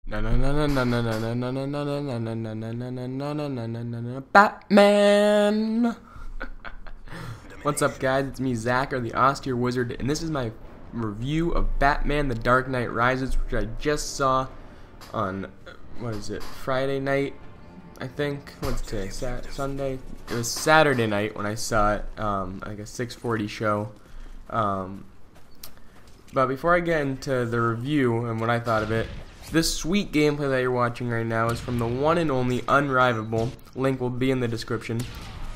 Batman. What's up, guys? It's me, Zach, or the AustereWizard, and this is my review of Batman: The Dark Knight Rises, which I just saw on Friday night, I think. What's today? Sunday? It was Saturday night when I saw it, like a 6:40 show. But before I get into the review and what I thought of it, this sweet gameplay that you're watching right now is from the one and only Unrivalable. Link will be in the description.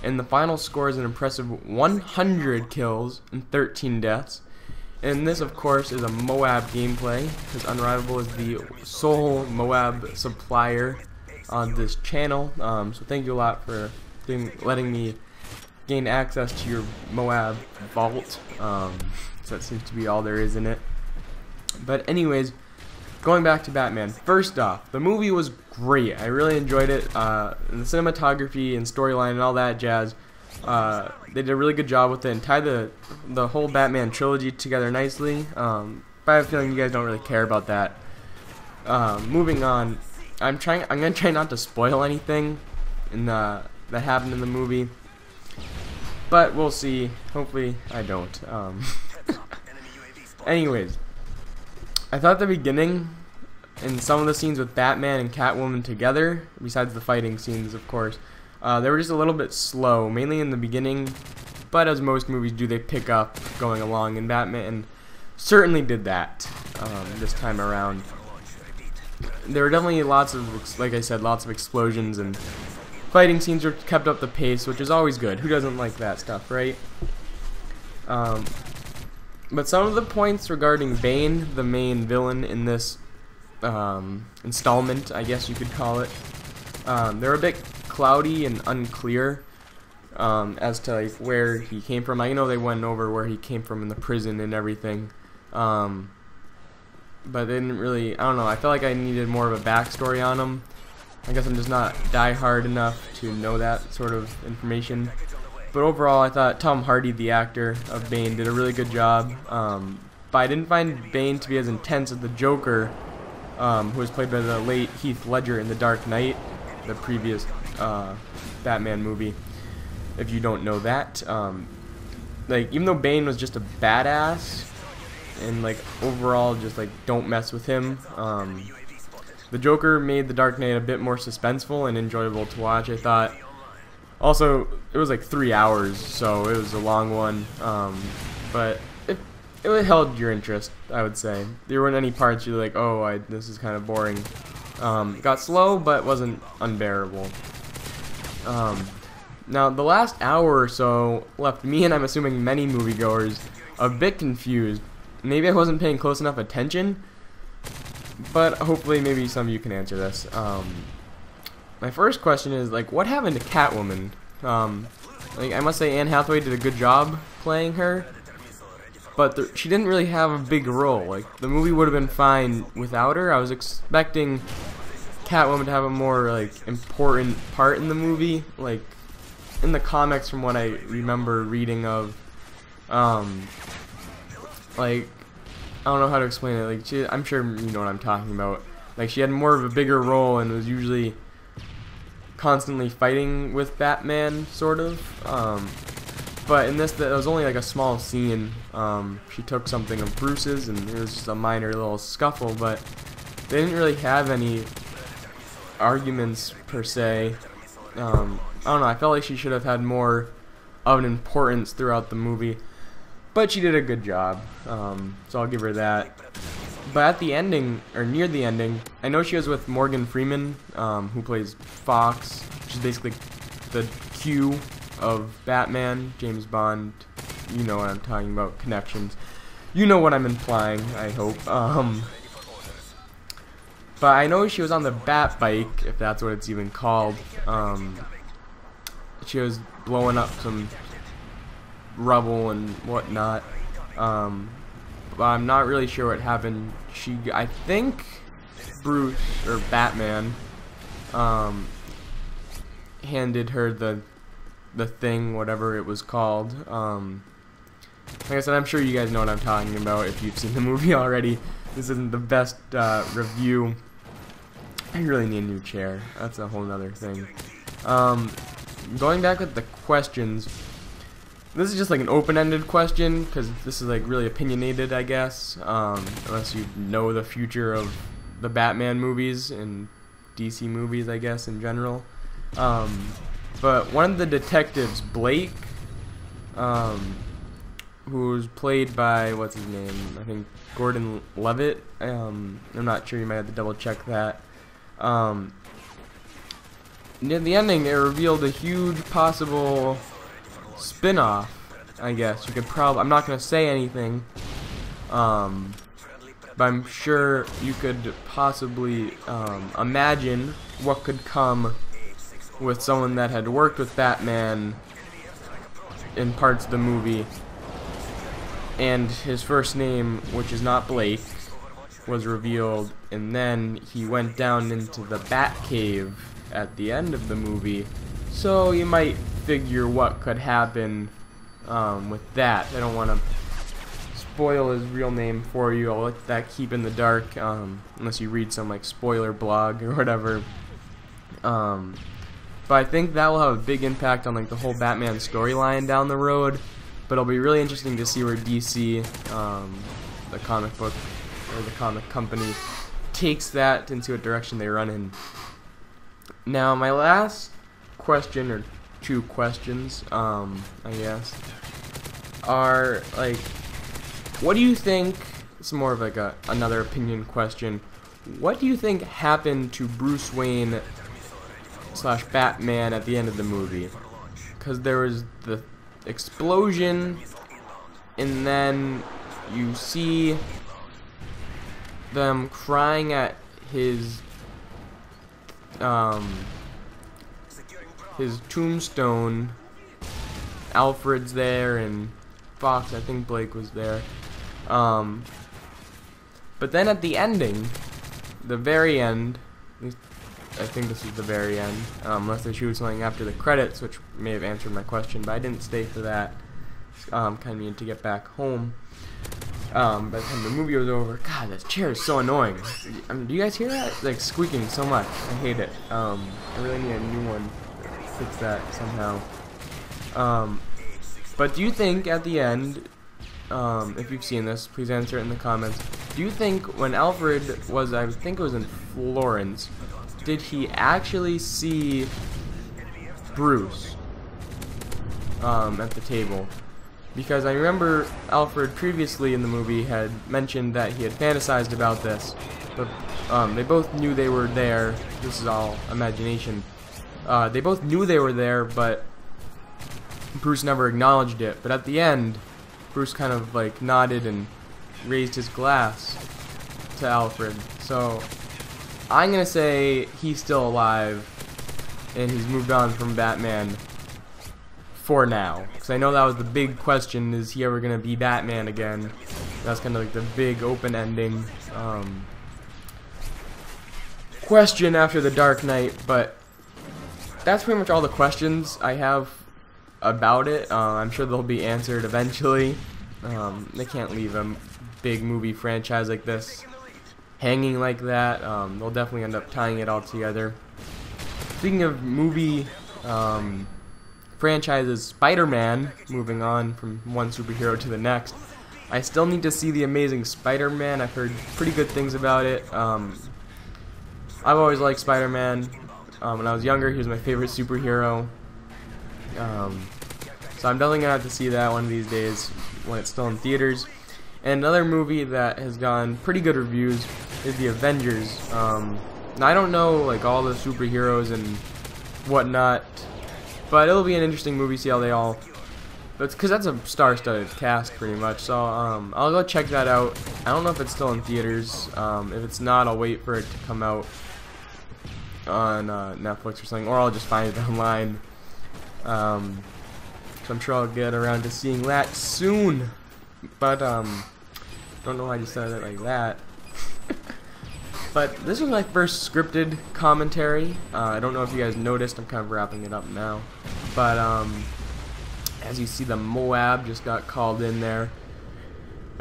And the final score is an impressive 100 kills and 13 deaths. And this, of course, is a MOAB gameplay, because Unrivalable is the sole MOAB supplier on this channel. So thank you a lot for letting me gain access to your MOAB vault. So that seems to be all there is in it. But anyways, going back to Batman, first off, the movie was great. I really enjoyed it. And the cinematography and storyline and all that jazz, they did a really good job with it and tied the whole Batman trilogy together nicely. But I have a feeling you guys don't really care about that. Moving on, I'm gonna try not to spoil anything that happened in the movie, but we'll see. Hopefully, I don't. Anyways, I thought the beginning and some of the scenes with Batman and Catwoman together, besides the fighting scenes, of course, they were just a little bit slow, mainly in the beginning. But as most movies do, they pick up going along, and Batman certainly did that this time around. There were definitely lots of, like I said, lots of explosions, and fighting scenes were kept up the pace, which is always good. Who doesn't like that stuff, right? But some of the points regarding Bane, the main villain in this installment, I guess you could call it, they're a bit cloudy and unclear as to like where he came from. I know they went over where he came from in the prison and everything, but they didn't really, I don't know, I felt like I needed more of a backstory on him. I guess I'm just not die-hard enough to know that sort of information. But overall, I thought Tom Hardy, the actor of Bane, did a really good job. But I didn't find Bane to be as intense as the Joker, who was played by the late Heath Ledger in The Dark Knight, the previous Batman movie. If you don't know that, like, even though Bane was just a badass, and like overall just like don't mess with him, the Joker made The Dark Knight a bit more suspenseful and enjoyable to watch, I thought. Also, it was like 3 hours, so it was a long one, but it held your interest, I would say. There weren't any parts you're like, oh, this is kind of boring. It got slow, but wasn't unbearable. Now, the last hour or so left me, and I'm assuming many moviegoers, a bit confused. Maybe I wasn't paying close enough attention, but hopefully maybe some of you can answer this. My first question is, like, what happened to Catwoman? Like, I must say Anne Hathaway did a good job playing her, but she didn't really have a big role. Like, the movie would have been fine without her. I was expecting Catwoman to have a more, like, important part in the movie. Like, in the comics, from what I remember reading of, like, I don't know how to explain it. Like, I'm sure you know what I'm talking about. Like, she had more of a bigger role and was usually constantly fighting with Batman, sort of. But in this, it was only like a small scene. She took something of Bruce's, and it was just a minor little scuffle, but they didn't really have any arguments, per se. I don't know, I felt like she should have had more of an importance throughout the movie. But she did a good job, so I'll give her that. But at the ending, or near the ending, I know she was with Morgan Freeman, who plays Fox, which is basically the Q of Batman, James Bond. You know what I'm talking about, connections. You know what I'm implying, I hope. But I know she was on the Bat Bike, if that's what it's even called. She was blowing up some rubble and whatnot. But I'm not really sure what happened. I think Bruce, or Batman, handed her the thing, whatever it was called. Like I said, I'm sure you guys know what I'm talking about if you've seen the movie already. This isn't the best review I really need a new chair. That's a whole nother thing. Going back with the questions, this is just like an open-ended question because this is like really opinionated, I guess. Unless you know the future of the Batman movies and DC movies, I guess, in general. But one of the detectives, Blake, who's played by, what's his name? I think Gordon Levitt. I'm not sure, you might have to double check that. Near the ending, it revealed a huge possible spin-off, I guess. You could probably, I'm not going to say anything, but I'm sure you could possibly imagine what could come with someone that had worked with Batman in parts of the movie, and his first name, which is not Blake, was revealed, and then he went down into the Batcave at the end of the movie, so you might figure what could happen with that. I don't want to spoil his real name for you. I'll let that keep in the dark unless you read some like spoiler blog or whatever. But I think that will have a big impact on like the whole Batman storyline down the road. But it'll be really interesting to see where DC, the comic book or the comic company, takes that and see what direction they run in. Now, my last question, or two questions, I guess, are like, what do you think? It's more of like another opinion question. What do you think happened to Bruce Wayne / Batman at the end of the movie? Because there was the explosion, and then you see them crying at his tombstone. Alfred's there, and Fox, I think Blake was there. But then at the ending, the very end, I think this is the very end, unless they shoot something after the credits, which may have answered my question, but I didn't stay for that. Kind of needed to get back home. By the time the movie was over, God, this chair is so annoying. Do you guys hear that? It's like squeaking so much. I hate it. I really need a new one to fix that somehow. But do you think at the end, if you've seen this, please answer it in the comments. Do you think when Alfred was, I think it was in Florence, did he actually see Bruce at the table? Because I remember Alfred previously in the movie had mentioned that he had fantasized about this, but they both knew they were there. This is all imagination. They both knew they were there, but Bruce never acknowledged it. But at the end, Bruce kind of like nodded and raised his glass to Alfred. So I'm gonna say he's still alive and he's moved on from Batman for now, because I know that was the big question, is he ever gonna be Batman again? That's kind of like the big open ending question after the Dark Knight. But that's pretty much all the questions I have about it. I'm sure they'll be answered eventually. They can't leave a big movie franchise like this hanging like that. They'll definitely end up tying it all together. Speaking of movie franchises, Spider-Man, moving on from one superhero to the next, I still need to see The Amazing Spider-Man. I've heard pretty good things about it. I've always liked Spider-Man. When I was younger, he was my favorite superhero. So I'm definitely gonna have to see that one of these days when it's still in theaters. And another movie that has gotten pretty good reviews is The Avengers. Now I don't know like all the superheroes and whatnot, but it'll be an interesting movie, see how they all, because that's a star-studded cast pretty much. So I'll go check that out. I don't know if it's still in theaters. If it's not, I'll wait for it to come out on Netflix or something, or I'll just find it online. So I'm sure I'll get around to seeing that soon. But don't know why I just said it like that. But this was my first scripted commentary. I don't know if you guys noticed, I'm kind of wrapping it up now. But as you see, the MOAB just got called in there.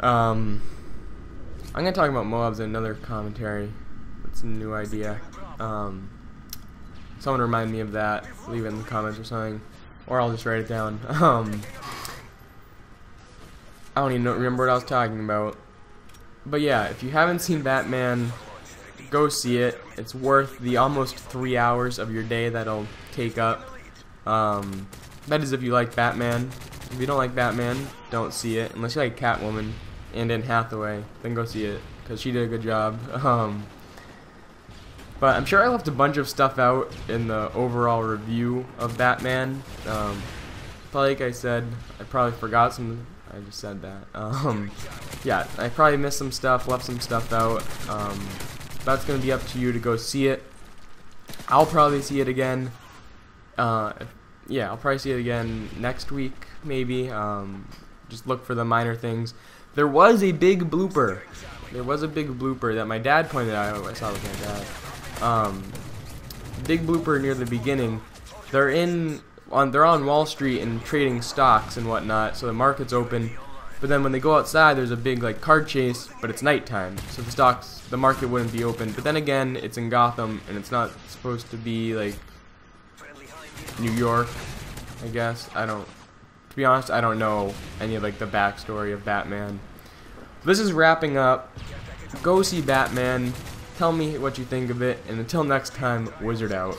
I'm going to talk about MOABs in another commentary. It's a new idea. Someone remind me of that. Leave it in the comments or something, or I'll just write it down. I don't even remember what I was talking about. But yeah, if you haven't seen Batman, go see it. It's worth the almost 3 hours of your day that'll take up. That is if you like Batman. If you don't like Batman, don't see it. Unless you like Catwoman and Anne Hathaway, then go see it, because she did a good job. But I'm sure I left a bunch of stuff out in the overall review of Batman. Probably, like I said, I probably forgot some. I just said that. Yeah, I probably missed some stuff, left some stuff out. That's gonna be up to you to go see it. I'll probably see it again. Yeah, I'll probably see it again next week, maybe. Just look for the minor things. There was a big blooper. There was a big blooper that my dad pointed out. I saw it with my dad. Big blooper near the beginning. They're on Wall Street and trading stocks and whatnot, so the market's open. But then when they go outside, there's a big like car chase, but it's nighttime, so the market wouldn't be open. But then again, it's in Gotham, and it's not supposed to be like New York, I guess. To be honest, I don't know any of like the backstory of Batman. This is wrapping up. Go see Batman. Tell me what you think of it, and until next time, Wizard out.